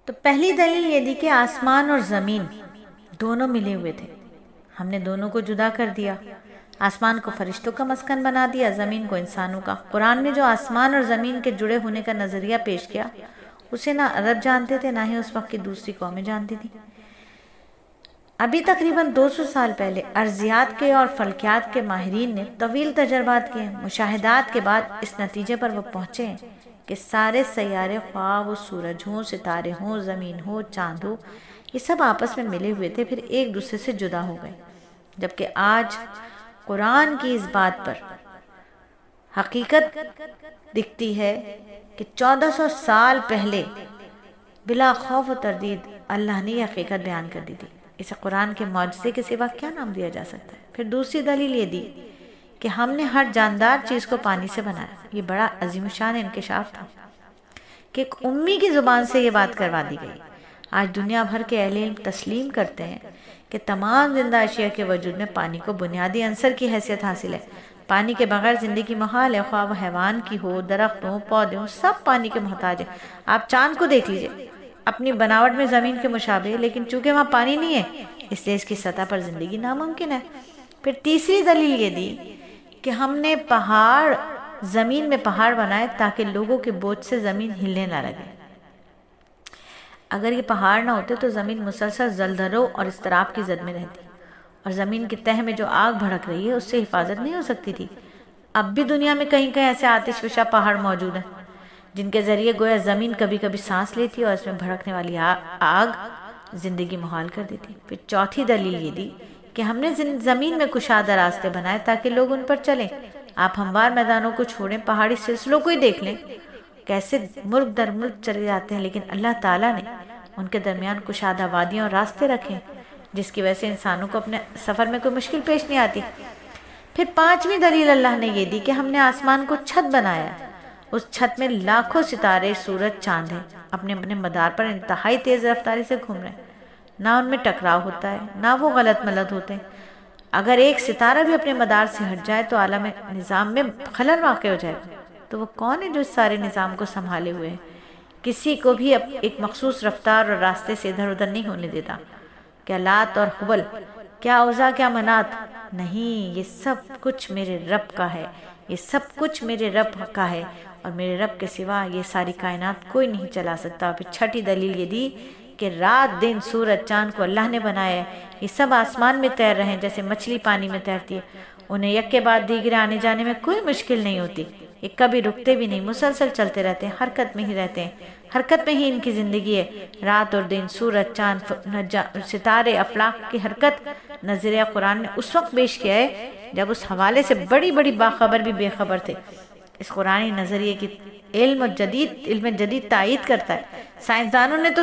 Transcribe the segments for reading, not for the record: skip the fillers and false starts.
تو پہلی دلیل یہ دی کہ آسمان اور زمین دونوں ملے ہوئے تھے، ہم نے دونوں کو جدا کر دیا، آسمان کو فرشتوں کا مسکن بنا دیا، زمین کو انسانوں کا۔ قرآن میں جو آسمان اور زمین کے جڑے ہونے کا نظریہ پیش کیا اسے نہ عرب جانتے تھے، نہ ہی اس وقت کی دوسری قومیں جانتی تھیں۔ ابھی تقریباً 200 سال پہلے ارضیات کے اور فلکیات کے ماہرین نے طویل تجربات کیے، مشاہدات کے بعد اس نتیجے پر وہ پہنچے ہیں کہ سارے سیارے، خواہ وہ سورج ہوں، ستارے ہوں، زمین ہو، چاند ہو، یہ سب آپس میں ملے ہوئے تھے، پھر ایک دوسرے سے جدا ہو گئے۔ جبکہ آج قرآن کی اس بات پر حقیقت دکھتی ہے کہ 1400 سال پہلے بلا خوف و تردید اللہ نے یہ حقیقت بیان کر دی تھی۔ اسے قرآن کے معجزے کے سوا کیا نام دیا جا سکتا ہے؟ پھر دوسری دلیل یہ دی کہ ہم نے ہر جاندار چیز کو پانی سے بنایا۔ یہ بڑا عظیم شان انکشاف تھا کہ ایک امی کی زبان سے یہ بات کروا دی گئی۔ آج دنیا بھر کے اہل علم تسلیم کرتے ہیں کہ تمام زندہ اشیاء کے وجود میں پانی کو بنیادی عنصر کی حیثیت حاصل ہے۔ پانی کے بغیر زندگی محال ہے، خواہ وہ حیوان کی ہو، درخت ہوں، پودے ہوں، سب پانی کے محتاج ہیں۔ آپ چاند کو دیکھ لیجئے، اپنی بناوٹ میں زمین کے مشابہ ہے، لیکن چونکہ وہاں پانی نہیں ہے اس لیے اس کی سطح پر زندگی ناممکن ہے۔ پھر تیسری دلیل یہ دی کہ ہم نے زمین میں پہاڑ بنائے تاکہ لوگوں کے بوجھ سے زمین ہلنے نہ لگے۔ اگر یہ پہاڑ نہ ہوتے تو زمین مسلسل زلزلوں اور اضطراب کی زد میں رہتی، اور زمین کی تہہ میں جو آگ بھڑک رہی ہے اس سے حفاظت نہیں ہو سکتی تھی۔ اب بھی دنیا میں کہیں کہیں ایسے آتش فشاں پہاڑ موجود ہیں جن کے ذریعے گویا زمین کبھی کبھی سانس لیتی اور اس میں بھڑکنے والی آگ زندگی محال کر دیتی۔ پھر چوتھی دلیل یہ دی کہ ہم نے زمین میں کشادہ راستے بنائے تاکہ لوگ ان پر چلیں۔ آپ ہموار میدانوں کو چھوڑیں، پہاڑی سلسلوں کو ہی دیکھ لیں، کیسے ملک در ملک چلے جاتے ہیں، لیکن اللہ تعالیٰ نے ان کے درمیان کشادہ وادیاں اور راستے رکھے جس کی وجہ سے انسانوں کو اپنے سفر میں کوئی مشکل پیش نہیں آتی۔ پھر پانچویں دلیل اللہ نے یہ دی کہ ہم نے آسمان کو چھت بنایا، اس چھت میں لاکھوں ستارے، سورج، چاند ہیں، اپنے اپنے مدار پر انتہائی تیز رفتاری سے گھوم رہے ہیں، نہ ان میں ٹکراؤ ہوتا ہے، نہ وہ غلط ملت ہوتے ہیں۔ اگر ایک ستارہ بھی اپنے مدار سے ہٹ جائے تو عالم نظام میں خلل واقع ہو جائے گا۔ تو وہ کون ہے جو اس سارے نظام کو سنبھالے ہوئے ہے؟ کسی کو بھی ایک مخصوص رفتار اور راستے سے ادھر ادھر نہیں ہونے دیتا۔ کیا لات اور حبل، کیا عزا، کیا منات؟ نہیں، یہ سب کچھ میرے رب کا ہے، یہ سب کچھ میرے رب کا ہے، اور میرے رب کے سوا یہ ساری کائنات کوئی نہیں چلا سکتا۔ پھر چھٹی دلیل یہ دی کہ رات، دن، سورج، چاند کو اللہ نے بنایا ہے، یہ سب آسمان میں تیر رہے ہیں جیسے مچھلی پانی میں تیرتی ہے، انہیں یک کے بعد دیگرے آنے جانے میں کوئی مشکل نہیں ہوتی، یہ کبھی رکتے بھی نہیں، مسلسل چلتے رہتے ہیں، حرکت میں ہی رہتے ہیں، حرکت میں ہی ان کی زندگی ہے۔ رات اور دن، سورج، چاند، ستارے، افلاک کی حرکت نظریہ قرآن نے اس وقت پیش کیا ہے جب اس حوالے سے بڑی بڑی باخبر بھی بے خبر تھے۔ اس قرآنی نظریے کی علم جدید تائید کرتا ہے۔ سائنسدانوں نے تو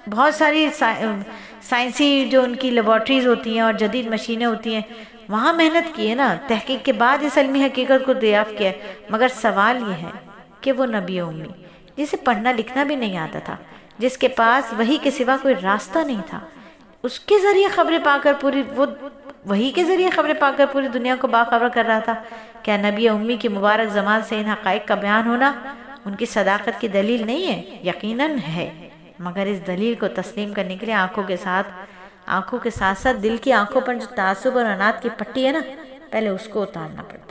بہت ساری سائنسی جو ان کی لیبارٹریز ہوتی ہیں اور جدید مشینیں ہوتی ہیں وہاں محنت کی ہے نا، تحقیق کے بعد اس علمی حقیقت کو دریافت کیا ہے، مگر سوال یہ ہے کہ وہ نبی امی جسے پڑھنا لکھنا بھی نہیں آتا تھا، جس کے پاس وحی کے سوا کوئی راستہ نہیں تھا، اس کے ذریعے خبریں پا کر وحی کے ذریعے خبریں پا کر پوری دنیا کو باخبر کر رہا تھا، کیا نبی امی کی مبارک زبان سے ان حقائق کا بیان ہونا ان کی صداقت کی دلیل نہیں ہے؟ یقیناً ہے، مگر اس دلیل کو تسلیم کرنے کے لیے آنکھوں کے ساتھ ساتھ دل کی آنکھوں پر جو تعصب اور عناد کی پٹی ہے نا، پہلے اس کو اتارنا پڑتا ہے۔